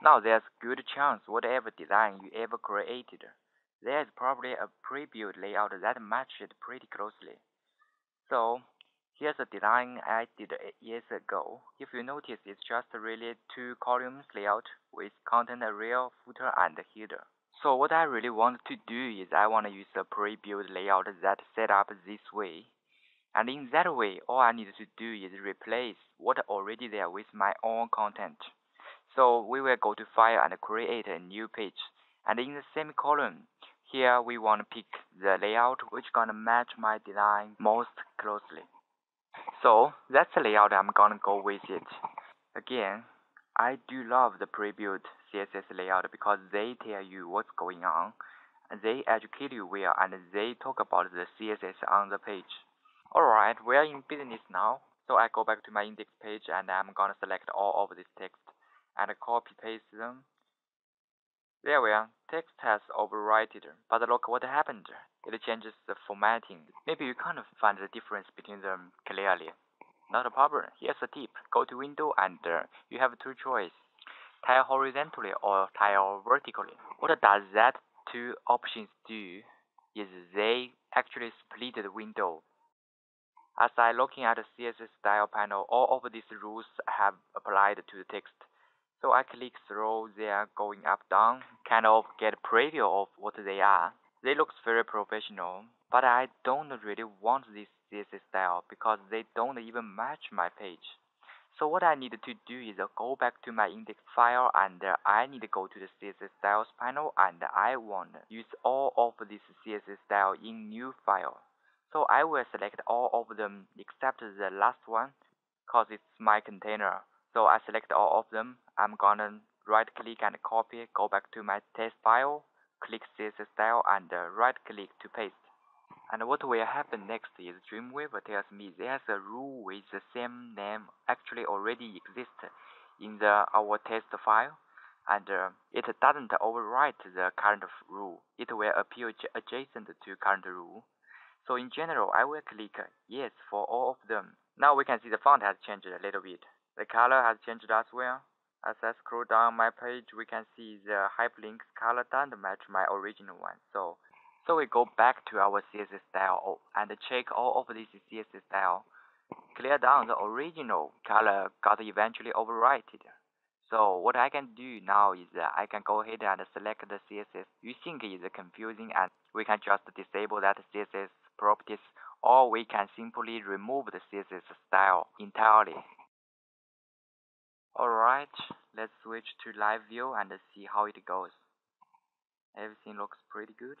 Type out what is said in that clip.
Now there's a good chance whatever design you ever created, there's probably a pre-built layout that matches it pretty closely. So here's a design I did years ago. If you notice, it's just really two columns layout with content area, footer, and header. So what I really want to do is I want to use a pre-built layout that set up this way. And in that way, all I need to do is replace what already there with my own content. So we will go to File and create a new page. And in the same column, here we want to pick the layout which gonna match my design most closely. So that's the layout I'm gonna go with it. Again, I do love the pre-built CSS layout because they tell you what's going on, and they educate you well, and they talk about the CSS on the page. Alright, we're in business now, so I go back to my index page and I'm gonna select all of this text and copy paste them. There we are, text has overwritten, but look what happened. It changes the formatting. Maybe you can't find the difference between them clearly. Not a problem. Here's a tip. Go to window and you have two choices. Tile horizontally or tile vertically. What does that two options do is they actually split the window. As I looking at the CSS style panel, all of these rules have applied to the text. So I click through there going up down, kind of get a preview of what they are. They look very professional, but I don't really want this CSS style because they don't even match my page. So what I need to do is go back to my index file and I need to go to the CSS styles panel and I want to use all of this CSS style in new file. So I will select all of them except the last one because it's my container. So I select all of them. I'm gonna right click and copy, go back to my test file, click CSS style and right click to paste. And what will happen next is Dreamweaver tells me there's a rule with the same name actually already exists in our test file, and it doesn't overwrite the current rule. It will appear adjacent to current rule. So in general, I will click yes for all of them. Now we can see the font has changed a little bit. The color has changed as well. As I scroll down my page, we can see the hyperlinks color doesn't match my original one. So we go back to our CSS style and check all of this CSS style. Clear down the original color got eventually overwritten. So what I can do now is I can go ahead and select the CSS you think is confusing, and we can just disable that CSS properties, or we can simply remove the CSS style entirely. Alright, let's switch to live view and see how it goes. Everything looks pretty good.